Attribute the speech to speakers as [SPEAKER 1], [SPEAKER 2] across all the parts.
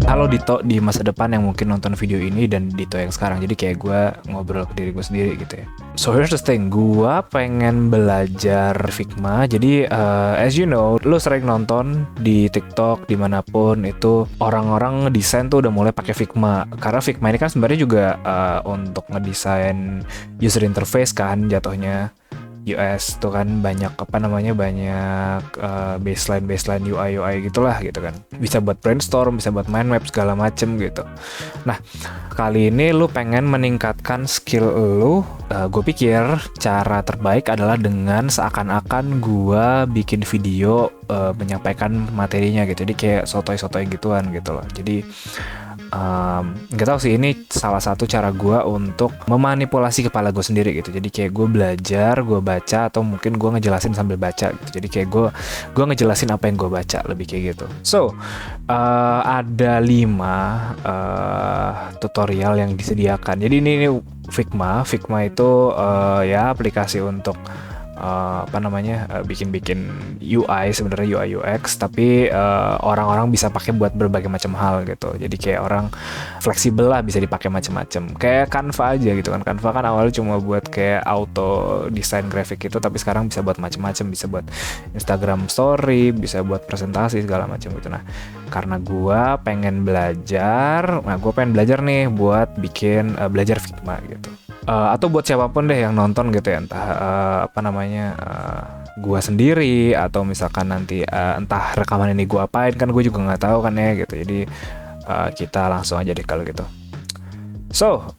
[SPEAKER 1] Halo Dito di masa depan yang mungkin nonton video ini dan Dito yang sekarang. Jadi kayak gue ngobrol ke diri gue sendiri gitu ya. So here's the thing, gue pengen belajar Figma. Jadi as you know, lo sering nonton di TikTok dimanapun itu orang-orang ngedesain tuh udah mulai pakai Figma. Karena Figma ini kan sebenarnya juga untuk ngedesain user interface kan jatuhnya. US tuh kan banyak banyak baseline UI gitulah gitu kan, bisa buat brainstorm, bisa buat mind map segala macem gitu. Nah kali ini lu pengen meningkatkan skill lu, gue pikir cara terbaik adalah dengan seakan-akan gue bikin video menyampaikan materinya gitu, jadi kayak sotoy-sotoy gituan gitu loh. Jadi nggak tahu sih, ini salah satu cara gue untuk memanipulasi kepala gue sendiri gitu. Jadi kayak gue belajar, gue baca, atau mungkin gue ngejelasin sambil baca gitu. Jadi kayak gue ngejelasin apa yang gue baca, lebih kayak gitu. So ada 5 tutorial yang disediakan. Jadi ini Figma itu ya aplikasi untuk bikin UI, sebenarnya UI UX, tapi orang-orang bisa pakai buat berbagai macam hal gitu. Jadi kayak orang fleksibel lah, bisa dipakai macam-macam. Kayak Canva aja gitu kan. Canva kan awalnya cuma buat kayak auto desain grafik itu, tapi sekarang bisa buat macam-macam, bisa buat Instagram story, bisa buat presentasi segala macam gitu. Nah, karena gue pengen belajar nih buat bikin belajar Figma gitu. Atau buat siapapun deh yang nonton gitu ya, entah gua sendiri atau misalkan nanti entah rekaman ini gua apain, kan gue juga nggak tahu kan ya gitu. Jadi kita langsung aja deh kalau gitu. So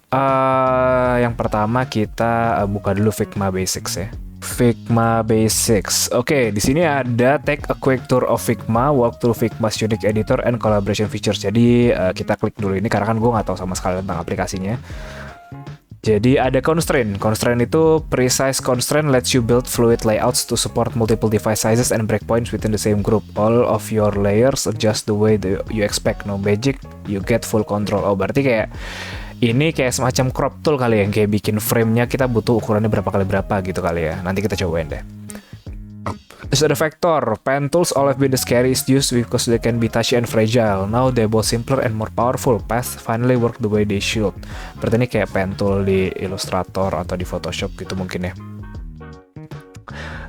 [SPEAKER 1] yang pertama kita buka dulu Figma Basics ya. Figma Basics. Oke, di sini ada take a quick tour of Figma, walk through Figma's unique editor and collaboration features. Jadi kita klik dulu ini karena kan gue nggak tahu sama sekali tentang aplikasinya. Jadi ada constraint. Constraint itu precise constraint lets you build fluid layouts to support multiple device sizes and breakpoints within the same group. All of your layers adjust the way you expect. No magic, you get full control. Oh, berarti kayak ini kayak semacam crop tool kali ya, yang kayak bikin frame-nya kita butuh ukurannya berapa kali berapa gitu kali ya. Nanti kita cobain deh. Terus ada vector. Pen tools all have been the scariest used because they can be touchy and fragile. Now they're both simpler and more powerful. Paths finally work the way they should. Berarti ini kayak pen tool di Illustrator atau di Photoshop gitu mungkin ya.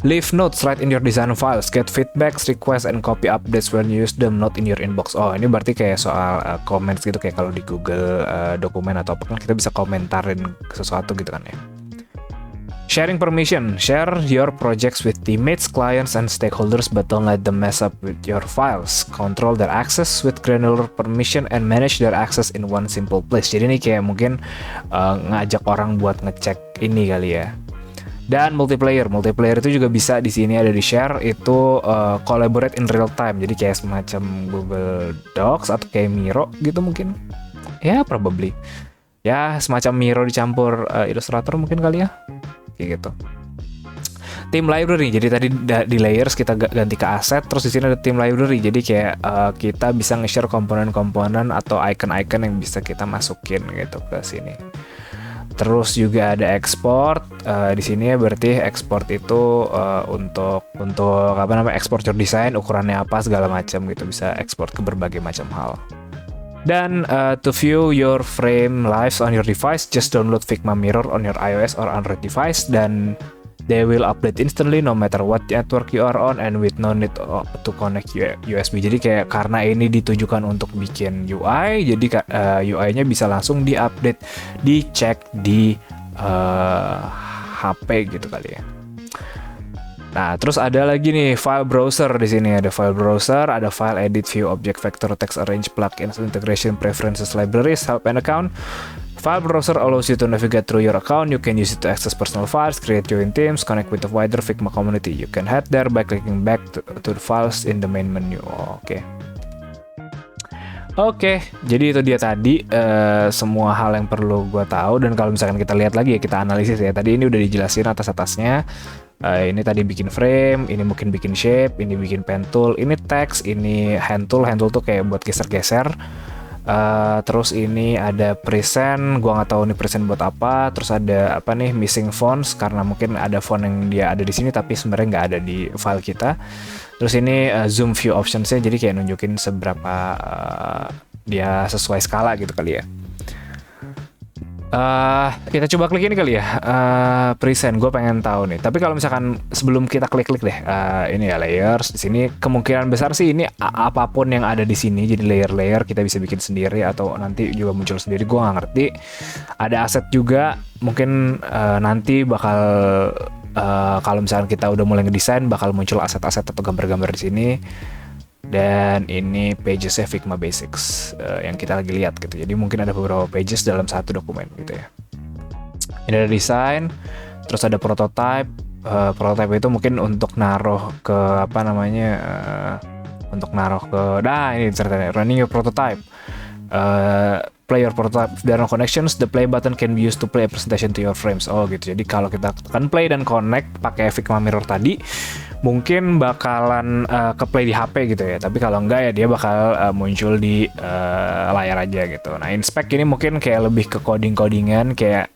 [SPEAKER 1] Leave notes right in your design files. Get feedbacks, requests, and copy updates when you use them, not in your inbox. Oh, ini berarti kayak soal comments gitu, kayak kalau di Google dokumen atau apa kan kita bisa komentarin sesuatu gitu kan ya. Sharing permission. Share your projects with teammates, clients, and stakeholders, but don't let them mess up with your files. Control their access with granular permission and manage their access in one simple place. Jadi ini kayak mungkin ngajak orang buat ngecek ini kali ya. Dan multiplayer itu juga bisa di sini ada di share, itu collaborate in real time. Jadi kayak semacam Google Docs atau kayak Miro gitu mungkin. Ya, probably. Ya, semacam Miro dicampur Illustrator mungkin kali ya. Kayak gitu. Team library. Jadi tadi di layers kita ganti ke aset, terus di sini ada team library. Jadi kayak kita bisa nge-share komponen-komponen atau icon-icon yang bisa kita masukin gitu ke sini. Terus juga ada export. Di sini ya berarti export itu untuk export your design, ukurannya apa segala macam gitu, bisa export ke berbagai macam hal. Dan to view your frame lives on your device, just download Figma Mirror on your iOS or Android device, dan they will update instantly no matter what network you are on and with no need to connect USB. Jadi kayak karena ini ditujukan untuk bikin UI, jadi UI-nya bisa langsung diupdate, dicek di HP gitu kali ya. Nah, terus ada lagi nih file browser. Di sini ada file browser, ada file edit, view, object, vector, text, arrange, plugins, integration, preferences, libraries, help, and account. File browser allows you to navigate through your account. You can use it to access personal files, create join teams, connect with the wider Figma community. You can head there by clicking back to the files in the main menu. Oke, jadi itu dia tadi semua hal yang perlu gue tahu. Dan kalau misalkan kita lihat lagi ya, kita analisis ya. Tadi ini udah dijelasin atas-atasnya. Ini tadi bikin frame, ini mungkin bikin shape, ini bikin pen tool, ini text, ini hand tool tuh kayak buat geser-geser. Terus ini ada present, gua nggak tahu ini present buat apa. Terus ada apa nih, missing fonts, karena mungkin ada font yang dia ada di sini tapi sebenarnya nggak ada di file kita. Terus ini zoom view optionsnya, jadi kayak nunjukin seberapa dia sesuai skala gitu kali ya. Kita coba klik ini kali ya, present. Gue pengen tahu nih. Tapi kalau misalkan sebelum kita klik-klik deh, ini ya layers. Di sini kemungkinan besar sih ini apapun yang ada di sini jadi layer-layer kita bisa bikin sendiri atau nanti juga muncul sendiri. Gue nggak ngerti. Ada aset juga. Mungkin nanti bakal kalau misalkan kita udah mulai ngedesain bakal muncul aset-aset atau gambar-gambar di sini. Dan ini pagesnya Figma Basics yang kita lagi lihat gitu. Jadi mungkin ada beberapa pages dalam satu dokumen gitu ya. Ini ada desain, terus ada prototype. Prototype itu mungkin untuk naruh ke apa namanya, untuk naruh ke, nah ini ceritanya running your prototype. Play your prototype. If there are no connections, the play button can be used to play a presentation to your frames. Oh gitu. Jadi kalau kita tekan play dan connect pakai Figma Mirror tadi, mungkin bakalan ke play di HP gitu ya. Tapi kalau enggak ya dia bakal muncul di layar aja gitu. Nah, inspect ini mungkin kayak lebih ke coding-codingan, kayak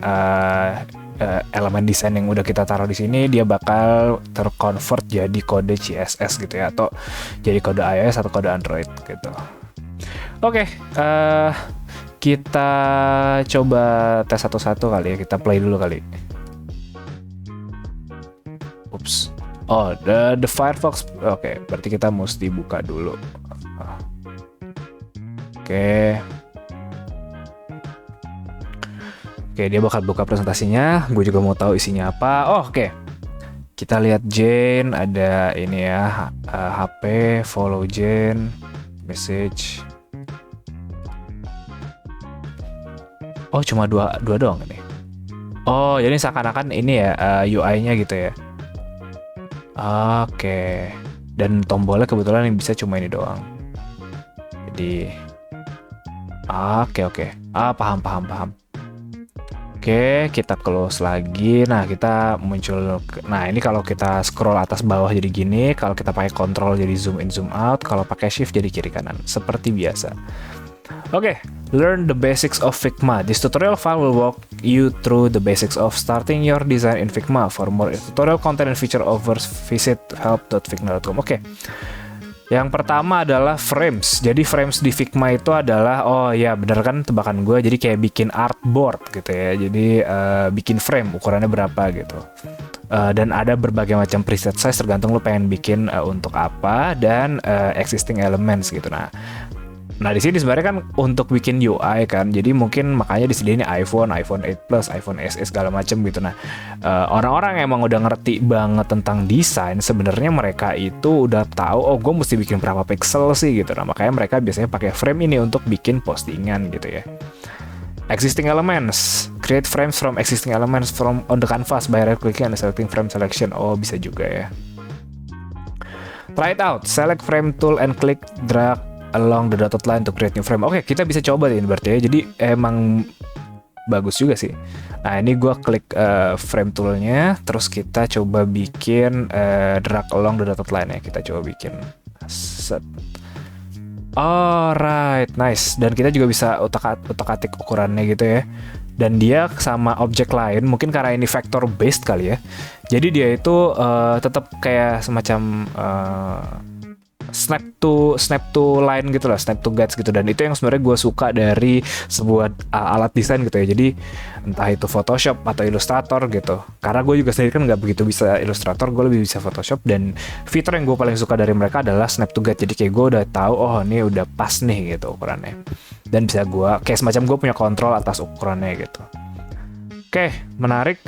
[SPEAKER 1] elemen desain yang udah kita taruh di sini dia bakal terconvert jadi kode CSS gitu ya, atau jadi kode iOS atau kode Android gitu. Oke, kita coba tes satu-satu kali ya. Kita play dulu kali. Ups. Oh, the Firefox. Oke, berarti kita mesti buka dulu. Oke. Oke, dia bakal buka presentasinya. Gue juga mau tahu isinya apa. Oh, oke. Kita lihat Jane, ada ini ya, HP, follow Jane, message. Oh, cuma dua doang ini. Oh, jadi seakan-akan ini ya UI-nya gitu ya. Oke. Dan tombolnya kebetulan yang bisa cuma ini doang. Jadi oke. Paham. Oke, kita close lagi. Nah, kita muncul. Nah, ini kalau kita scroll atas bawah jadi gini. Kalau kita pakai control jadi zoom in, zoom out. Kalau pakai shift jadi kiri kanan. Seperti biasa. Oke, learn the basics of Figma. This tutorial file will walk you through the basics of starting your design in Figma. For more tutorial content and feature overs, visit help.figma.com. Oke. Yang pertama adalah frames. Jadi frames di Figma itu adalah, oh ya bener kan tebakan gue, jadi kayak bikin artboard gitu ya. Jadi bikin frame ukurannya berapa gitu. Dan ada berbagai macam preset size tergantung lu pengen bikin untuk apa, dan existing elements gitu. Nah di sini sebenarnya kan untuk bikin UI kan, jadi mungkin makanya disediain iPhone 8 Plus, iPhone SE segala macam gitu. Nah orang-orang yang emang udah ngerti banget tentang desain, sebenarnya mereka itu udah tahu, oh gue mesti bikin berapa pixel sih gitu. Nah makanya mereka biasanya pakai frame ini untuk bikin postingan gitu ya. Existing elements, create frames from existing elements from on the canvas by right clicking and selecting frame selection. Oh bisa juga ya. Try it out, select frame tool and click drag along the dotted line to create new frame. Oke, kita bisa coba ini berarti ya. Jadi emang bagus juga sih. Nah ini gue klik frame toolnya, terus kita coba bikin drag along the dotted line ya. Kita coba bikin set. Alright, nice. Dan kita juga bisa utak-atik ukurannya gitu ya. Dan dia sama objek lain, mungkin karena ini vector based kali ya. Jadi dia itu tetap kayak semacam snap to line gitu lah, snap to guides gitu. Dan itu yang sebenarnya gue suka dari sebuah alat desain gitu ya. Jadi entah itu Photoshop atau Illustrator gitu, karena gue juga sendiri kan nggak begitu bisa Illustrator, gue lebih bisa Photoshop. Dan fitur yang gue paling suka dari mereka adalah snap to guide. Jadi kayak gue udah tahu, oh ini udah pas nih gitu ukurannya, dan bisa gue kayak semacam gue punya kontrol atas ukurannya gitu. Oke, menarik.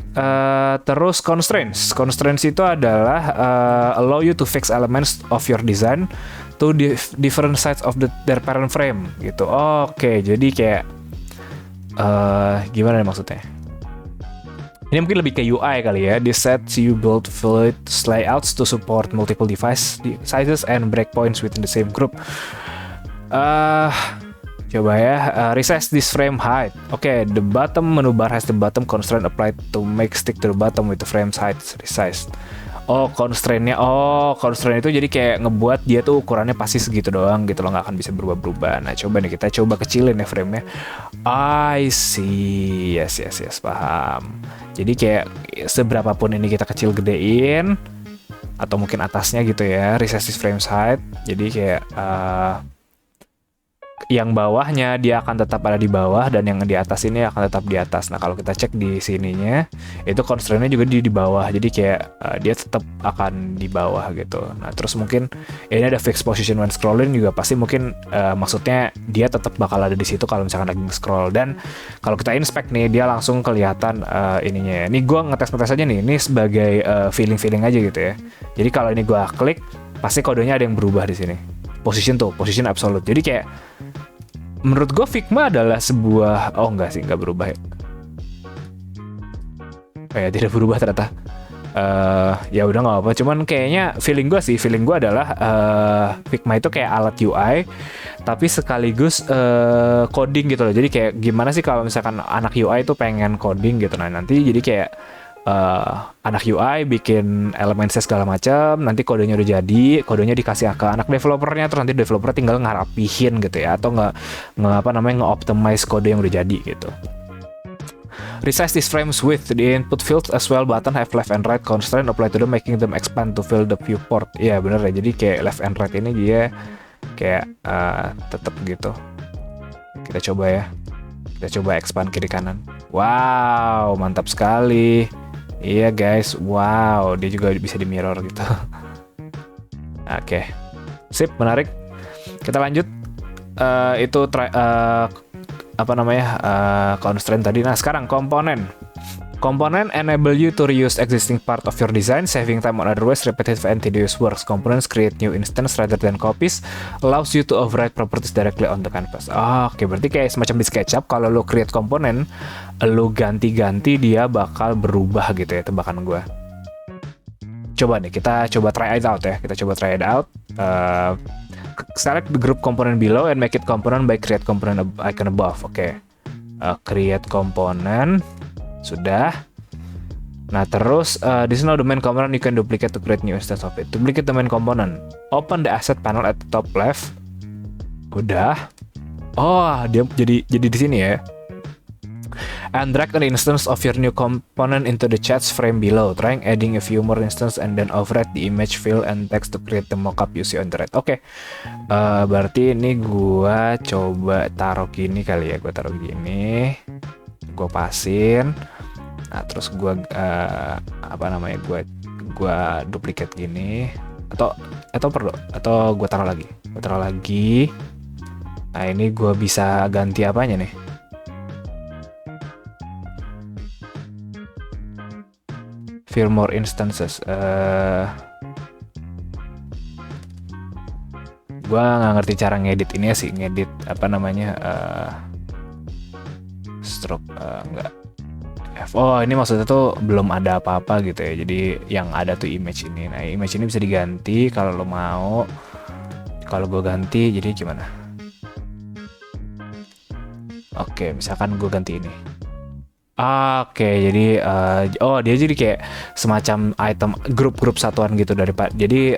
[SPEAKER 1] Terus constraints. Constraints itu adalah allow you to fix elements of your design to different sides of their parent frame gitu. Oke, jadi kayak gimana maksudnya? Ini mungkin lebih ke UI kali ya. This sets you build fluid layouts to support multiple device sizes and breakpoints within the same group. Coba ya, resize this frame height. Oke, the bottom menu bar has the bottom constraint applied to make stick to the bottom with the frame height resized. Oh, constraint-nya. Oh, constraint itu jadi kayak ngebuat dia tuh ukurannya pasti segitu doang gitu loh, nggak akan bisa berubah-berubah. Nah, coba nih kita coba kecilin ya frame-nya. I see. Yes, paham. Jadi kayak seberapa pun ini kita kecil gedein, atau mungkin atasnya gitu ya, resize this frame height. Jadi kayak yang bawahnya dia akan tetap ada di bawah dan yang di atas ini akan tetap di atas. Nah kalau kita cek di sininya itu constraint-nya juga di bawah, jadi kayak dia tetap akan di bawah gitu. Nah terus mungkin ini ada fixed position when scrolling juga pasti mungkin maksudnya dia tetap bakal ada di situ kalau misalkan lagi scroll. Dan kalau kita inspect nih dia langsung kelihatan ininya. Ini gue ngetes aja nih, ini sebagai feeling aja gitu ya. Jadi kalau ini gue klik pasti kodenya ada yang berubah di sini. Position absolute. Jadi kayak menurut gue Figma adalah sebuah enggak sih, enggak berubah ya. Tidak berubah ternyata. Ya udah nggak apa. Cuman kayaknya feeling gue adalah Figma itu kayak alat UI tapi sekaligus coding gitu loh. Jadi kayak gimana sih kalau misalkan anak UI itu pengen coding gitu. Nah nanti jadi kayak anak UI bikin elemen segala macam, nanti kodenya udah jadi, kodenya dikasih ke anak developernya, terus nanti developer tinggal ngerapihin gitu ya, atau nge-optimize kode yang udah jadi gitu. Resize these frames with the input fields as well button have left and right constraint apply to them making them expand to fill the viewport. Iya bener ya, jadi kayak left and right ini dia kayak tetap gitu. Kita coba ya, kita coba expand kiri kanan. Wow, mantap sekali. Iya guys, wow, dia juga bisa di mirror gitu. Oke, sip, menarik. Kita lanjut. Itu constraint tadi. Nah sekarang komponen. Component enable you to reuse existing part of your design, saving time on otherwise repetitive and tedious works. Components create new instance rather than copies, allows you to override properties directly on the canvas. Oke, berarti kayak semacam di SketchUp, kalau lo create komponen, lo ganti-ganti dia bakal berubah gitu ya, tebakan gue. Coba nih, kita coba try it out ya. Kita coba try it out. Select the group component below and make it component by create component icon above. Oke. Create component. Sudah. Nah terus this is now the main component you can duplicate to create new instance of it. Duplicate the main component. Open the asset panel at the top left. Udah. Oh dia jadi di sini ya. And drag an instance of your new component into the chats frame below. Trying adding a few more instances and then override the image, fill, and text to create the mockup you see on the right. Oke. Berarti ini gua coba taruh gini kali ya. Gua taruh gini. Gue pasin, nah terus gue gue duplicate gini atau gue taruh lagi. Nah ini gue bisa ganti apanya nih? Fill more instances. Gue nggak ngerti cara ngedit ini sih, ngedit stroke enggak. Oh ini maksudnya tuh belum ada apa-apa gitu ya. Jadi yang ada tuh image ini. Nah image ini bisa diganti kalau lo mau. Kalau gue ganti jadi gimana? Oke, misalkan gue ganti ini. Oke, jadi dia jadi kayak semacam item grup-grup satuan gitu daripada. Jadi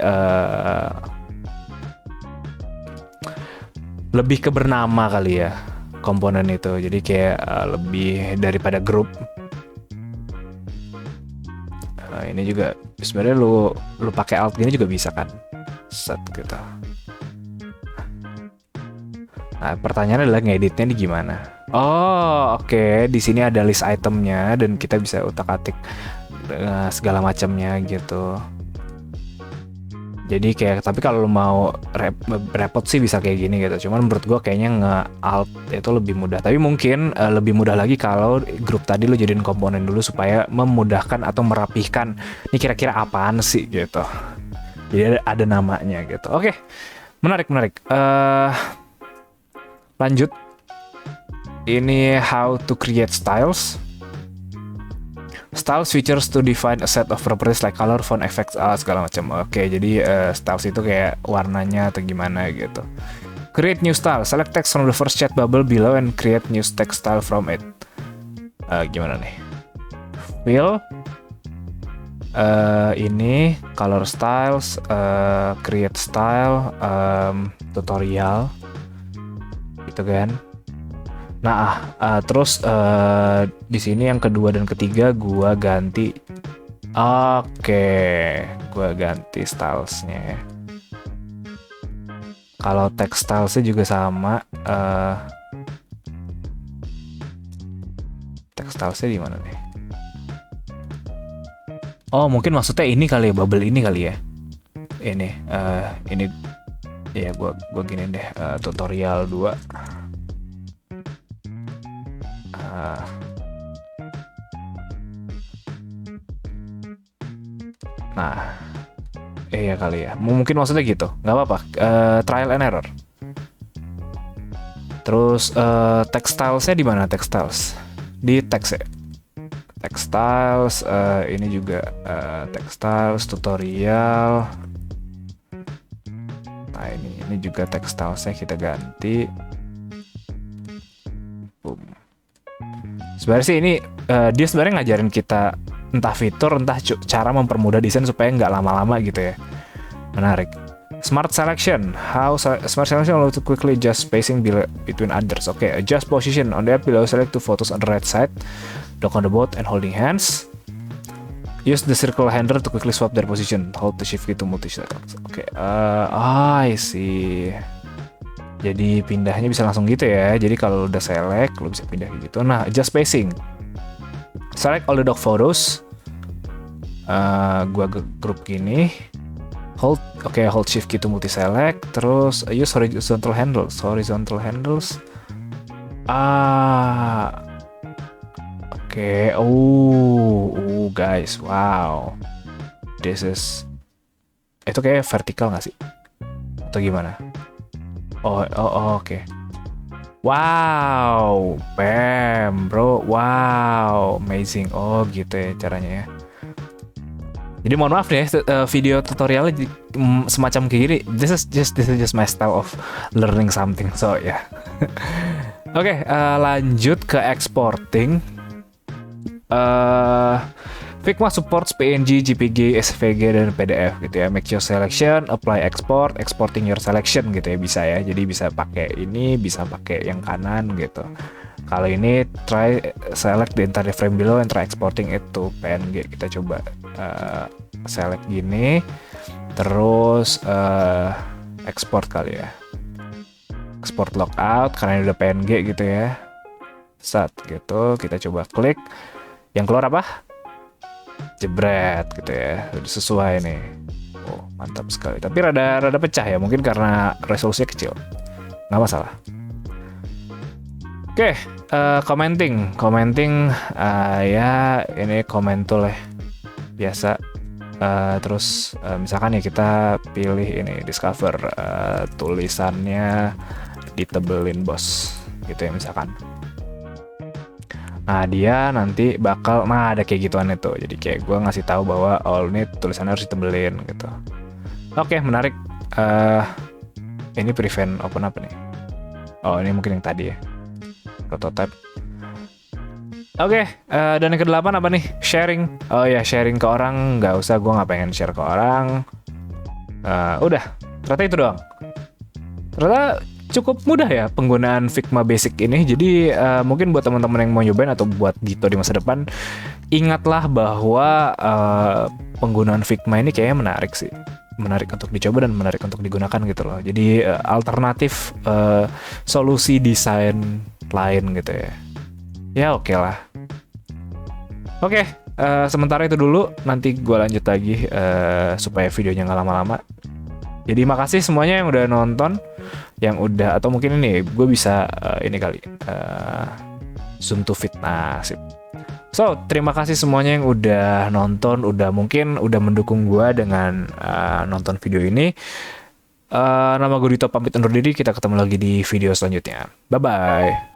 [SPEAKER 1] lebih ke bernama kali ya komponen itu. Jadi kayak lebih daripada grup. Ini juga sebenarnya lu pakai alt gini juga bisa kan, set gitu. Nah pertanyaannya adalah ngeditnya di gimana? Oh oke. Di sini ada list itemnya dan kita bisa utak-atik segala macamnya gitu. Jadi kayak, tapi kalau lo mau repot sih bisa kayak gini gitu. Cuman menurut gue kayaknya nge-alt itu lebih mudah. Tapi mungkin lebih mudah lagi kalau grup tadi lo jadiin komponen dulu supaya memudahkan atau merapihkan. Ini kira-kira apaan sih gitu. Jadi ada namanya gitu. Oke, menarik. Lanjut. Ini how to create styles. Styles features to define a set of properties like color, font, effects, segala macam. Oke, jadi styles itu kayak warnanya atau gimana gitu. Create new style. Select text from the first chat bubble below and create new text style from it. Gimana nih? Fill. Ini color styles, create style, tutorial, gitu kan? Nah, terus di sini yang kedua dan ketiga gua ganti. Oke, gua ganti stylesnya. Kalau textilesnya juga sama. Textilesnya di mana nih? Oh, mungkin maksudnya ini kali ya, bubble ini kali ya. Ini ya gua gini deh, tutorial 2. Nah, iya kali ya. Mungkin maksudnya gitu. Nggak apa-apa. Trial and error. Terus textilesnya di mana? Textiles di text ya. Textiles ini juga textiles tutorial. Nah ini juga textilesnya kita ganti. Boom. Sebenarnya sih ini dia sebenarnya ngajarin kita entah fitur, entah cara mempermudah desain supaya nggak lama-lama gitu ya. Menarik. Smart selection. Smart selection allows to quickly adjust spacing between others. Okay, adjust position on the app below. Select two photos on the right side. Dock on the boat and holding hands. Use the circle handle to quickly swap their position. Hold the shift key to multi-select. Okay, I see. Jadi pindahnya bisa langsung gitu ya. Jadi kalau udah select, lo bisa pindah gitu. Nah, adjust spacing. Select all the dock photos. Gua grup gini. Hold shift key to multi select. Terus use horizontal handles. Oke. Guys, wow. This is itu kayak vertikal nggak sih? Atau gimana? Oke. Wow, bam, bro. Wow, amazing. Oh, gitu ya caranya ya. Jadi mohon maaf deh, video tutorialnya semacam kayak gini. This is just my style of learning something. So ya. Yeah. Oke, lanjut ke exporting. Figma supports PNG, JPG, SVG, dan PDF gitu ya. Make your selection, apply export, exporting your selection gitu ya, bisa ya. Jadi bisa pakai ini, bisa pakai yang kanan gitu. Kalau ini try select the entire frame below and try exporting it to PNG. Kita coba select gini, terus export kali ya. Export logout karena ini udah PNG gitu ya. Set gitu, kita coba klik. Yang keluar apa? Jebret gitu ya, udah sesuai nih. Oh, mantap sekali. Tapi rada pecah ya, mungkin karena resolusinya kecil. Nggak masalah. Oke, commenting ya ini comment tool ya biasa. Terus misalkan ya kita pilih ini discover, tulisannya ditebelin bos gitu ya misalkan. Nah dia nanti bakal, ada kayak gituan itu. Jadi kayak gue ngasih tahu bahwa ini tulisannya harus ditebelin gitu. Oke, menarik. Ini prevent open apa nih? Oh, ini mungkin yang tadi ya, prototype. Oke, dan yang ke-8 apa nih? Sharing. Oh ya, sharing ke orang. Nggak usah, gue nggak pengen share ke orang. Udah, ternyata itu doang. Ternyata cukup mudah ya penggunaan Figma Basic ini. Jadi mungkin buat teman-teman yang mau nyobain atau buat Dito di masa depan, ingatlah bahwa penggunaan Figma ini kayaknya menarik sih. Menarik untuk dicoba dan menarik untuk digunakan gitu loh. Jadi alternatif solusi desain lain gitu ya. Ya oke lah. Oke, sementara itu dulu. Nanti gue lanjut lagi supaya videonya nggak lama-lama. Jadi makasih semuanya yang udah nonton, yang udah, atau mungkin ini gue bisa ini kali zoom to fit. Nah, sip. So, terima kasih semuanya yang udah nonton, mungkin udah mendukung gue dengan nonton video ini. Nama gue Dito, pamit undur diri. Kita ketemu lagi di video selanjutnya. Bye bye.